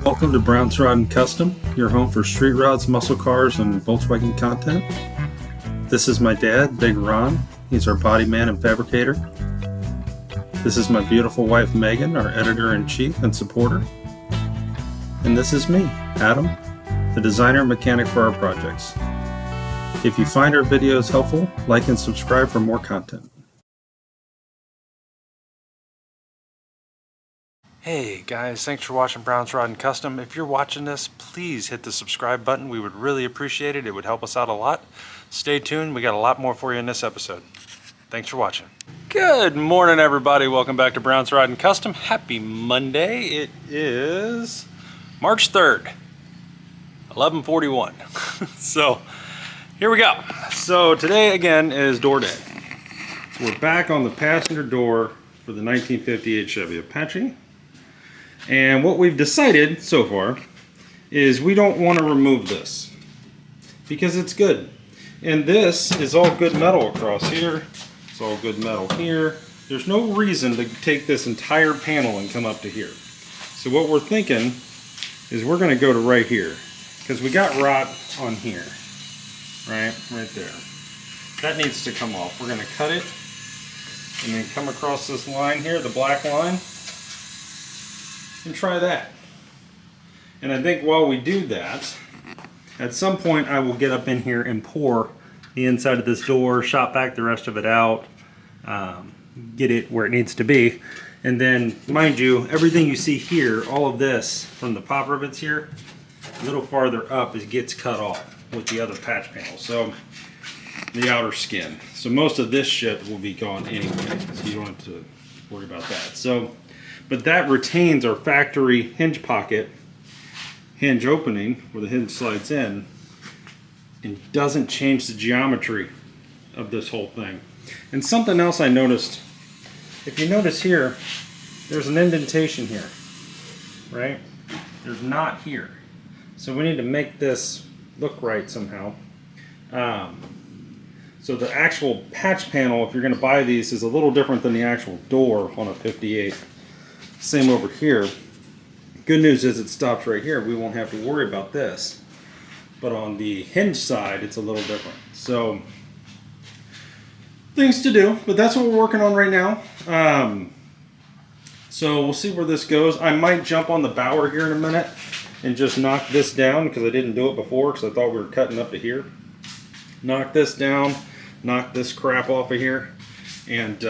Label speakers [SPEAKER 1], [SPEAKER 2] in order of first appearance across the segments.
[SPEAKER 1] Welcome to Brown's Rod and Custom, your home for street rods, muscle cars, and Volkswagen content. This is my dad, Big Ron. He's our body man and fabricator. This is my beautiful wife, Megan, our editor-in-chief and supporter. And this is me, Adam, the designer and mechanic for our projects. If you find our videos helpful, like and subscribe for more content.
[SPEAKER 2] Hey guys, thanks for watching Brown's Rod and Custom. If you're watching this, please hit the subscribe button. We would really appreciate it. It would help us out a lot. Stay tuned. We got a lot more for you in this episode. Thanks for watching. Good morning, everybody. Welcome back to Brown's Rod and Custom. Happy Monday. It is March 3rd, 11:41. So here we go. So today again is door day. So we're back on the passenger door for the 1958 Chevy Apache. And what we've decided so far is we don't want to remove this because it's good. And this is all good metal across here. It's all good metal here. There's no reason to take this entire panel and come up to here. So what we're thinking is we're going to go to right here because we got rot on here, right there. That needs to come off. We're going to cut it and then come across this line here, the black line, and try that. And I think while we do that, at some point I will get up in here and pour the inside of this door, shop back the rest of it out, get it where it needs to be. And then, mind you, everything you see here, all of this from the pop rivets here, a little farther up, it gets cut off with the other patch panel. So the outer skin. So most of this shit will be gone anyway, so you don't have to worry about that. So, but that retains our factory hinge pocket, hinge opening where the hinge slides in, and doesn't change the geometry of this whole thing. And something else I noticed, if you notice here, there's an indentation here, right? There's not here. So we need to make this look right somehow. So the actual patch panel, if you're going to buy these, is a little different than the actual door on a 58. Same over here. Good news is it stops right here. We won't have to worry about this. But on the hinge side, it's a little different. So things to do, but that's what we're working on right now. So we'll see where this goes. I might jump on the bower here in a minute and just knock this down because I didn't do it before because I thought we were cutting up to here. Knock this down, knock this crap off of here, and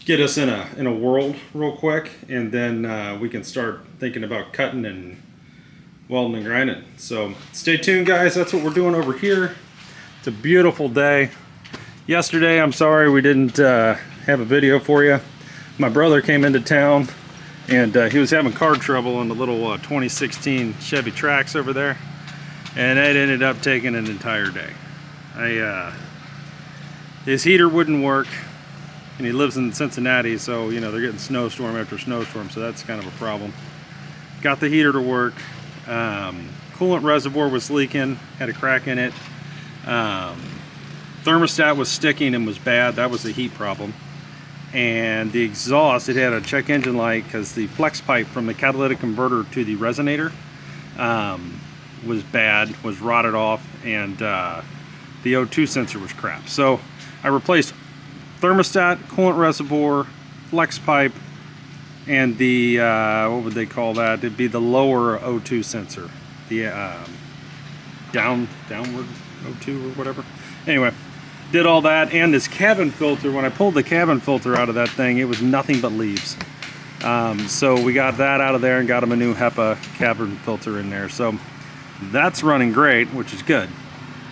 [SPEAKER 2] get us in a world real quick, and then we can start thinking about cutting and welding and grinding. So stay tuned, guys. That's what we're doing over here. It's a beautiful day. Yesterday, I'm sorry we didn't have a video for you. My brother came into town and he was having car trouble on the little 2016 Chevy Trax over there, and it ended up taking an entire day. His heater wouldn't work, and he lives in Cincinnati, so you know they're getting snowstorm after snowstorm, so that's kind of a problem. Got the heater to work. Coolant reservoir was leaking, had a crack in it. Thermostat was sticking and was bad. That was a heat problem. And the exhaust, it had a check engine light because the flex pipe from the catalytic converter to the resonator was bad, was rotted off, and the O2 sensor was crap. So I replaced thermostat, coolant reservoir, flex pipe, and the what would they call that? It'd be the lower O2 sensor, the downward O2 or whatever. Anyway, did all that, and this cabin filter. When I pulled the cabin filter out of that thing, it was nothing but leaves. So we got that out of there and got him a new HEPA cabin filter in there. So that's running great, which is good.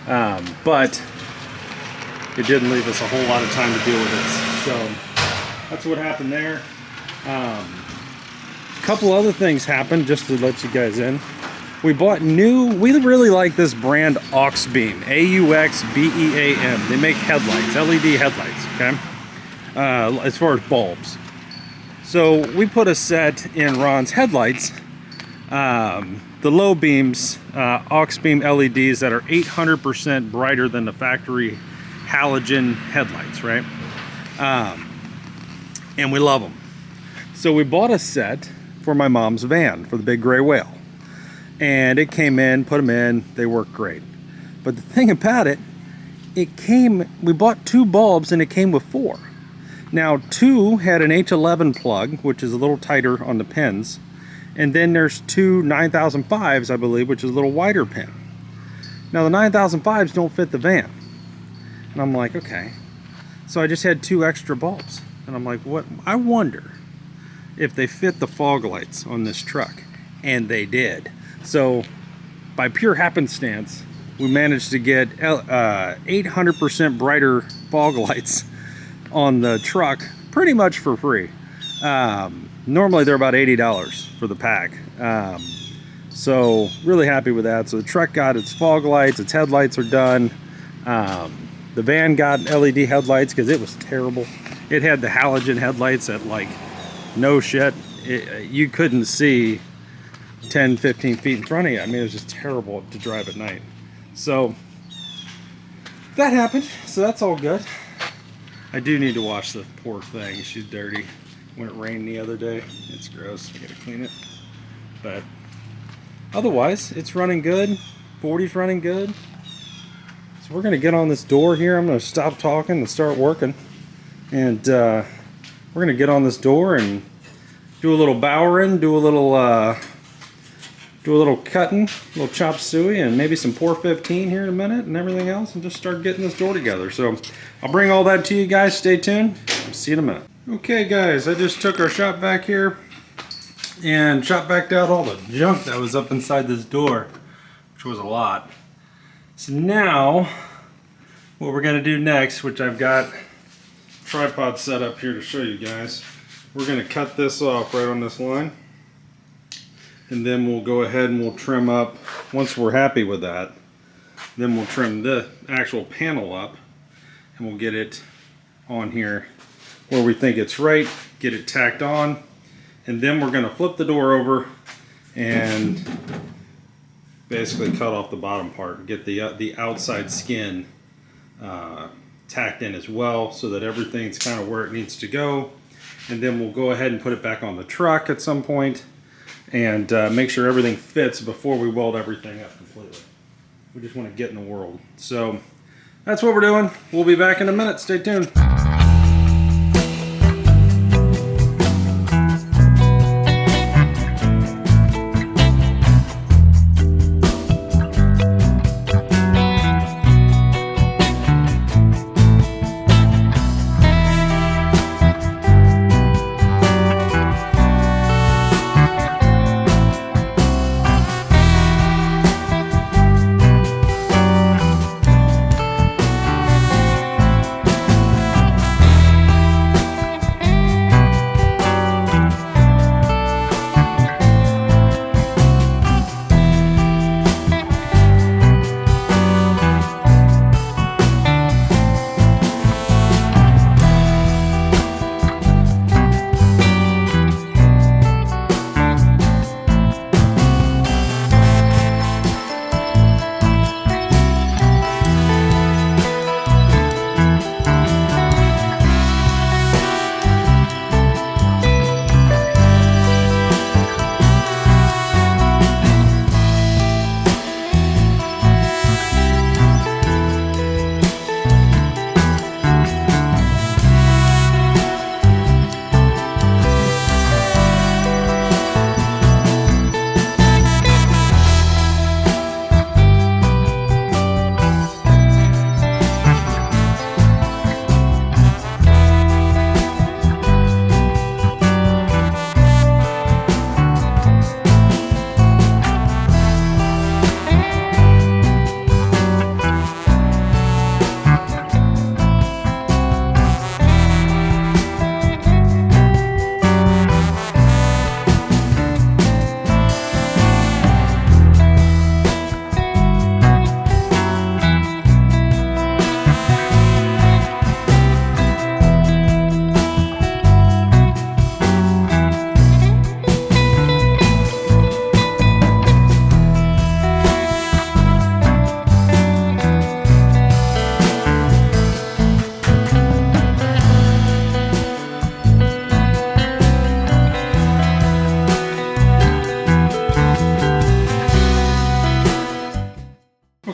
[SPEAKER 2] But it didn't leave us a whole lot of time to deal with this. So that's what happened there. A couple other things happened just to let you guys in. We bought we really like this brand Auxbeam, AUXBEAM. They make headlights, LED headlights, okay? As far as bulbs. So we put a set in Ron's headlights, the low beams, Auxbeam LEDs that are 800% brighter than the factory halogen headlights, right? And we love them. So we bought a set
[SPEAKER 1] for my mom's van, for the big gray whale. And it came in, put them in, they work great. But the thing about it, we bought 2 bulbs and it came with 4. Now 2 had an H11 plug, which is a little tighter on the pins. And then there's 2 9005s, I believe, which is a little wider pin. Now the 9005s don't fit the van. And I'm like, okay. So I just had 2 extra bulbs. And I'm like, what? I wonder if they fit the fog lights on this truck. And they did. So by pure happenstance, we managed to get 800% brighter fog lights on the truck pretty much for free. Normally they're about $80 for the pack. So really happy with that. So the truck got its fog lights, its headlights are done. The van got LED headlights because it was terrible. It had the halogen headlights at like no shit. You couldn't see 10, 15 feet in front of you. I mean, it was just terrible to drive at night. So that happened. So that's all good. I do need to wash the poor thing. She's dirty. When it rained the other day, it's gross. I gotta clean it. But otherwise, it's running good. 40's running good. So we're gonna get on this door here. I'm gonna stop talking and start working. And we're gonna get on this door and do a little bowering, do a little cutting, a little chop suey, and maybe some pour 15 here in a minute and everything else, and just start getting this door together. So I'll bring all that to you guys. Stay tuned. I'll see you in a minute. Okay guys, I just took our shop vac here and shop vac out all the junk that was up inside this door, which was a lot. So now what we're gonna do next, which I've got tripod set up here to show you guys, we're gonna cut this off right on this line. And then we'll go ahead and we'll trim up, once we're happy with that, then we'll trim the actual panel up and we'll get it on here where we think it's right, get it tacked on, and then we're going to flip the door over and basically cut off the bottom part, get the outside skin tacked in as well so that everything's kind of where it needs to go. And then we'll go ahead and put it back on the truck at some point and make sure everything fits before we weld everything up completely. We just want to get in the world. So that's what we're doing. We'll be back in a minute. Stay tuned.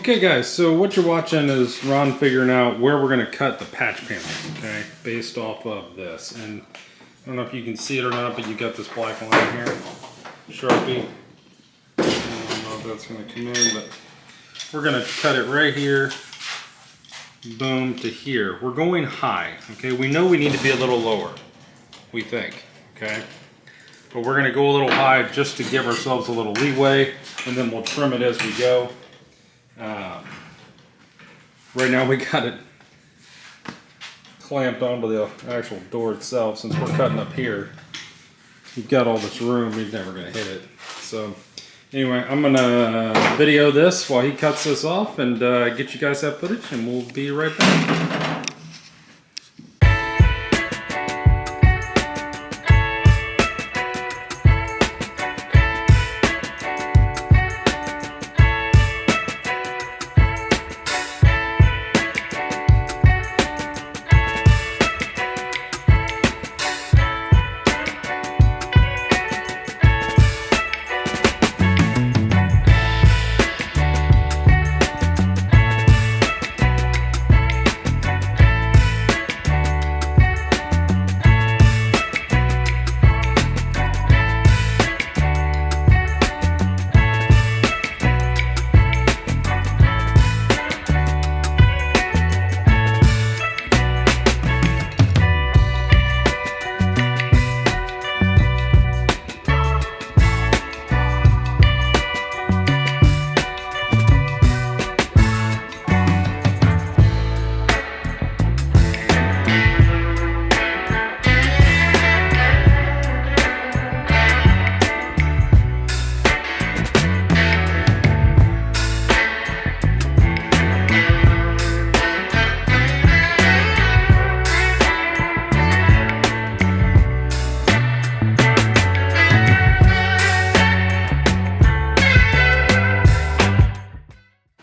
[SPEAKER 1] Okay guys, so what you're watching is Ron figuring out where we're going to cut the patch panel, okay, based off of this. And I don't know if you can see it or not, but you got this black line here, Sharpie. I don't know if that's going to come in, but we're going to cut it right here, boom, to here. We're going high, okay? We know we need to be a little lower, we think, okay? But we're going to go a little high just to give ourselves a little leeway, and then we'll trim it as we go. Right now we got it clamped onto the actual door itself. Since we're cutting up here, we've got all this room, we're never going to hit it. So anyway, I'm going to video this while he cuts this off and get you guys that footage, and we'll be right back.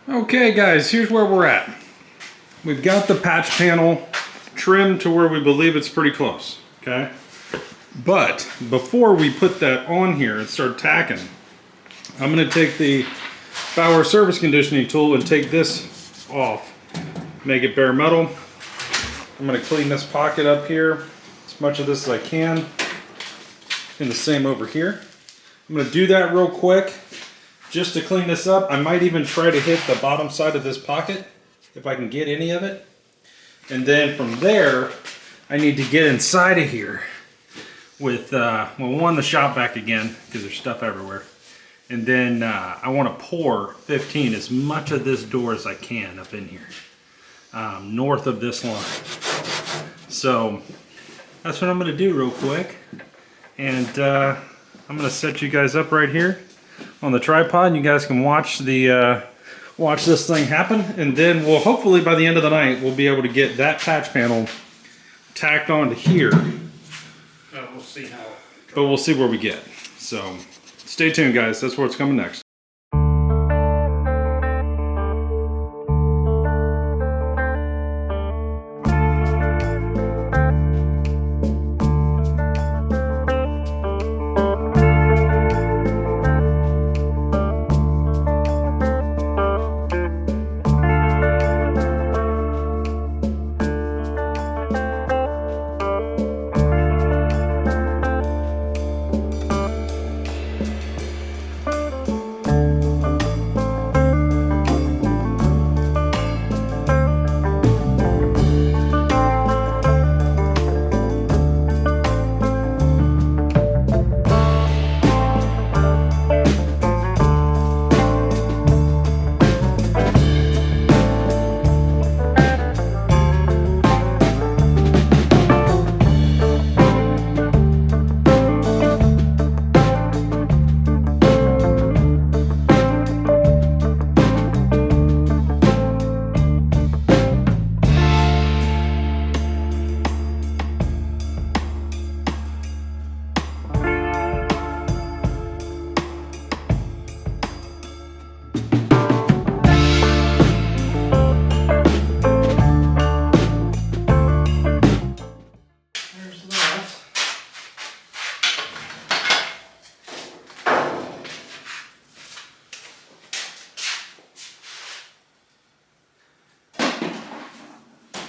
[SPEAKER 1] Okay guys, here's where we're at. We've got the patch panel trimmed to where we believe it's pretty close, okay? But before we put that on here and start tacking, I'm going to take the Bauer surface conditioning tool and take this off, make it bare metal. I'm going to clean this pocket up here, as much of this as I can, and the same over here. I'm going to do that real quick. Just to clean this up, I might even try to hit the bottom side of this pocket, if I can get any of it. And then from there, I need to get inside of here with, well, one, the shop vac again, because there's stuff everywhere. And then I want to pour 15, as much of this door as I can up in here, north of this line. So that's what I'm going to do real quick. And I'm going to set you guys up right here on the tripod, and you guys can watch the watch this thing happen, and then we'll hopefully by the end of the night we'll be able to get that patch panel tacked onto here.
[SPEAKER 2] We'll see how.
[SPEAKER 1] But we'll see where we get. So stay tuned guys, that's what's coming next.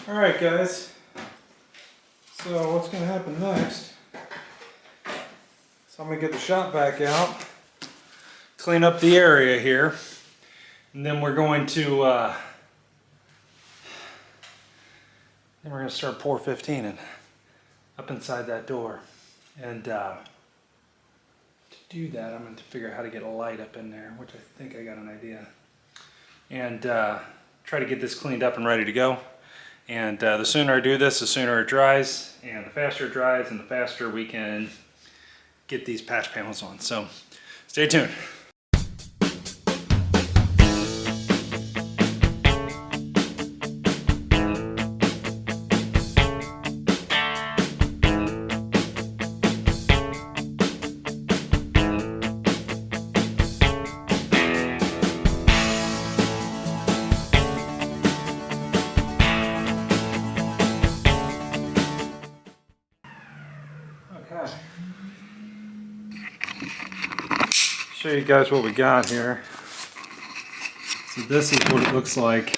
[SPEAKER 1] Alright guys, so what's going to happen next, so I'm going to get the shop vac out, clean up the area here, and then we're going to start pour 15 in up inside that door. And to do that, I'm going to figure out how to get a light up in there, which I think I got an idea, and try to get this cleaned up and ready to go. And the sooner I do this, the sooner it dries, and the faster it dries, and the faster we can get these patch panels on. So stay tuned. Show you guys what we got here. So this is what it looks like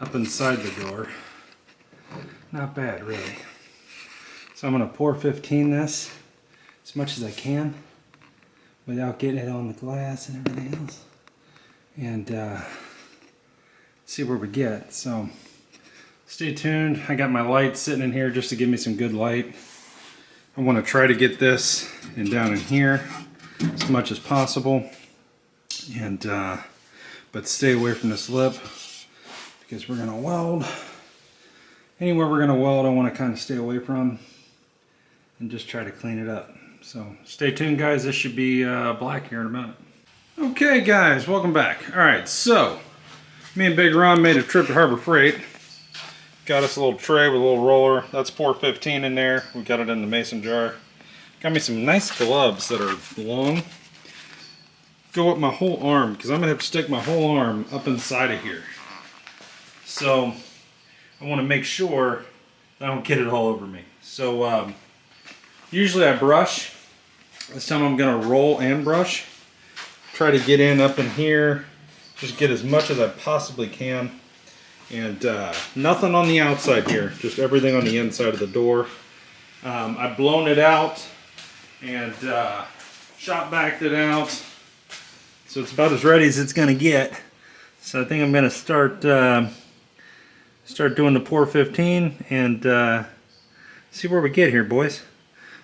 [SPEAKER 1] up inside the door. Not bad, really. So I'm going to pour 15 this as much as I can without getting it on the glass and everything else, and see where we get. So stay tuned. I got my light sitting in here just to give me some good light. I want to try to get this and down in here as much as possible, and but stay away from this lip because we're going to weld. Anywhere we're going to weld, I want to kind of stay away from and just try to clean it up. So stay tuned, guys. This should be black here in a minute. Okay guys, welcome back. Alright, so me and Big Ron made a trip to Harbor Freight. Got us a little tray with a little roller. That's pour 15 in there. We got it in the mason jar. Got me some nice gloves that are long. Go up my whole arm, because I'm going to have to stick my whole arm up inside of here. So I want to make sure that I don't get it all over me. So usually I brush. This time I'm going to roll and brush. Try to get in up in here. Just get as much as I possibly can. And nothing on the outside here. Just everything on the inside of the door. I've blown it out and shop backed it out, so it's about as ready as it's gonna get. So I think I'm gonna start doing the pour 15 and see where we get here, boys.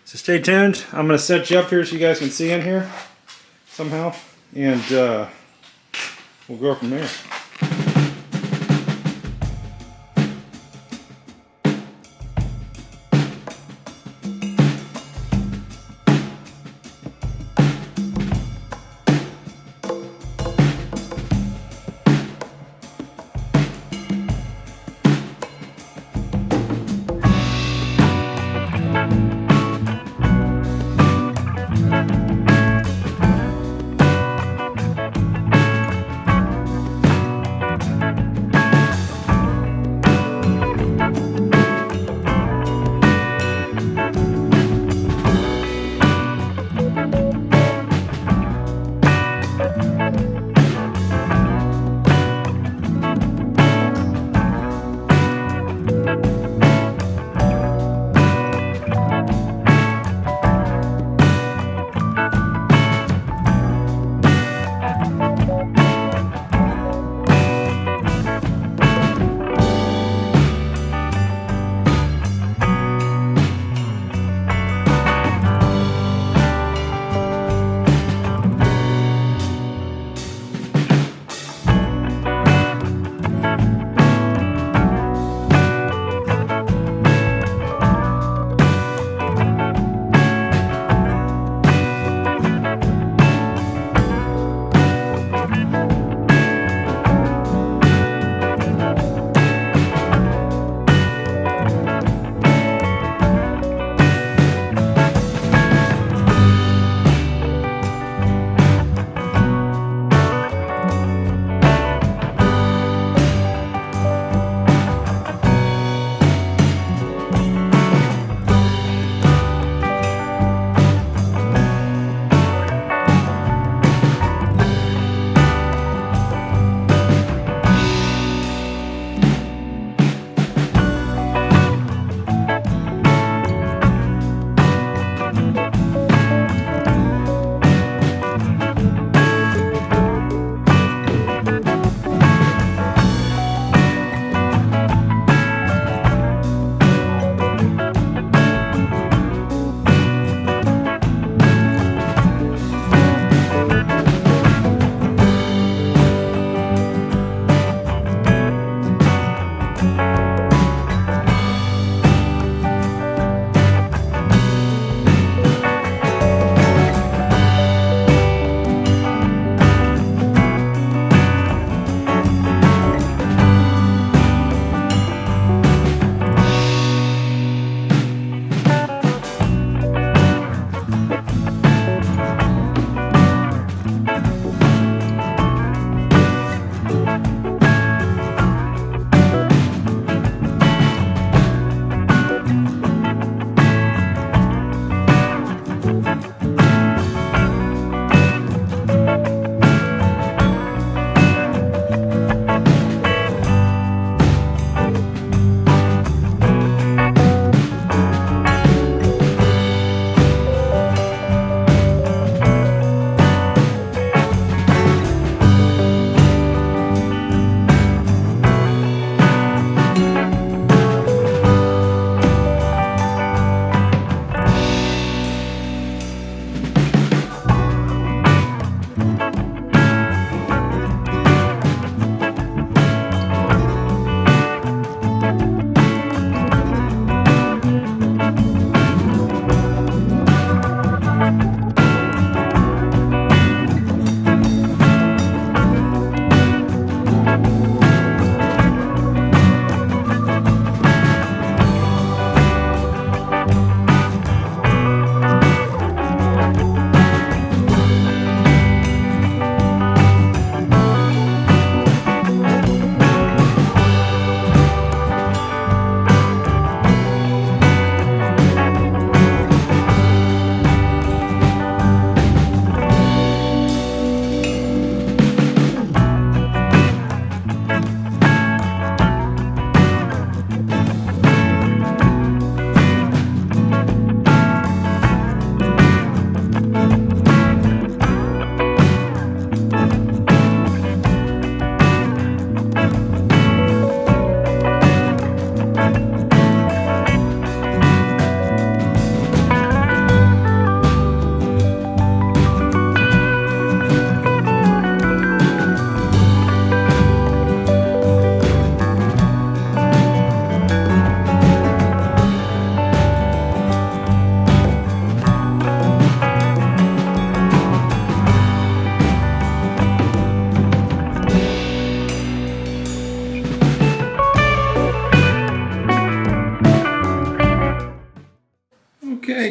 [SPEAKER 1] So stay tuned. I'm gonna set you up here so you guys can see in here somehow, and we'll go from there.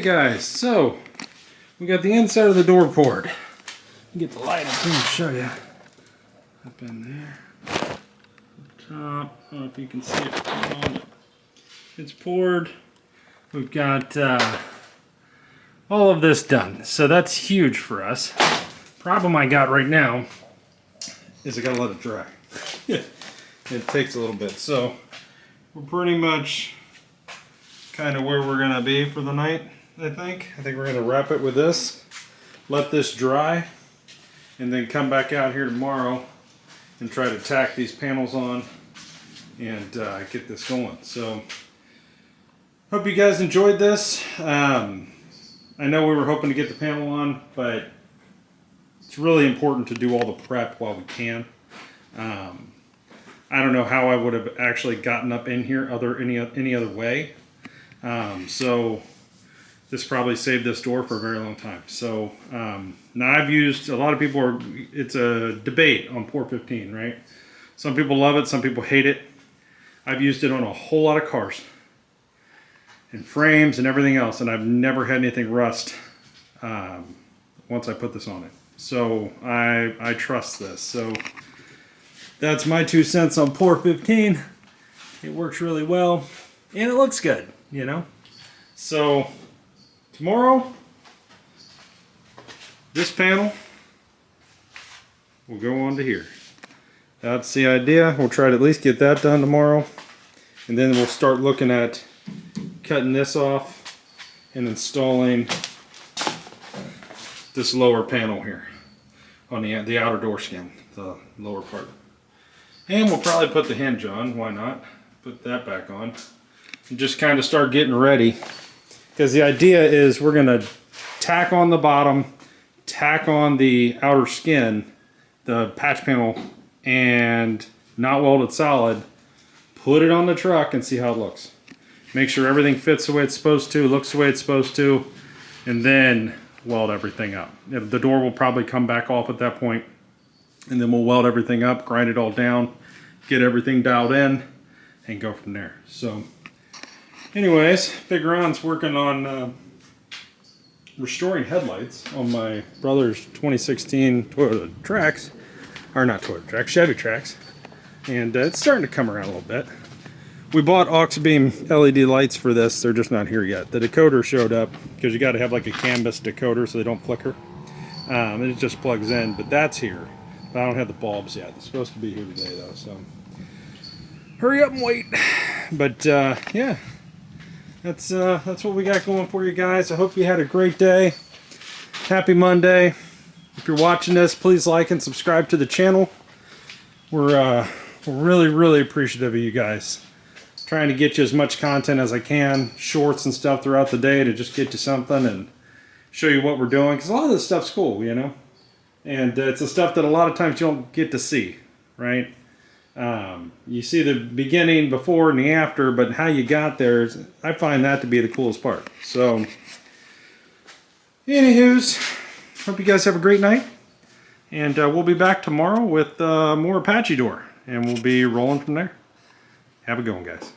[SPEAKER 1] guys, so we got the inside of the door poured. Get the light up here and show you. Up in there. Up top. I don't know if you can see it. It's poured. We've got all of this done. So that's huge for us. Problem I got right now is I gotta let it dry. It takes a little bit. So we're pretty much kind of where we're gonna be for the night, I think. I think we're gonna wrap it with this, let this dry, and then come back out here tomorrow and try to tack these panels on and get this going. So hope you guys enjoyed this. I know we were hoping to get the panel on, but it's really important to do all the prep while we can. I don't know how I would have actually gotten up in here any other way. So this probably saved this door for a very long time. So now I've used, a lot of people it's a debate on Port 15, right? Some people love it, some people hate it. I've used it on a whole lot of cars and frames and everything else, and I've never had anything rust once I put this on it. So I trust this. So that's my 2 cents on Port 15. It works really well and it looks good, you know. So tomorrow, this panel will go on to here. That's the idea. We'll try to at least get that done tomorrow, and then we'll start looking at cutting this off and installing this lower panel here on the outer door skin, the lower part. And we'll probably put the hinge on. Why not? Put that back on and just kind of start getting ready, because the idea is we're going to tack on the bottom, tack on the outer skin, the patch panel, and not weld it solid, put it on the truck and see how it looks. Make sure everything fits the way it's supposed to, looks the way it's supposed to, and then weld everything up. The door will probably come back off at that point, and then we'll weld everything up, grind it all down, get everything dialed in, and go from there. So anyways, Big Ron's working on restoring headlights on my brother's 2016 Toyota Trax, or not Toyota Trax, Chevy Trax, and it's starting to come around a little bit. We bought aux beam LED lights for this. They're just not here yet. The decoder showed up because you got to have like a canvas decoder so they don't flicker. And it just plugs in, but that's here. But I don't have the bulbs yet. It's supposed to be here today though, so hurry up and wait. But yeah, that's what we got going for you guys. I hope you had a great day. Happy Monday. If you're watching this, please like and subscribe to the channel. We're really appreciative of you guys. Trying to get you as much content as I can, shorts and stuff throughout the day to just get you something and show you what we're doing. Because a lot of this stuff's cool, you know? And it's the stuff that a lot of times you don't get to see, right? You see the beginning, before, and the after, but how you got there, I find that to be the coolest part. So, anywho's, hope you guys have a great night. And we'll be back tomorrow with more Apache door. And we'll be rolling from there. Have a good one, guys.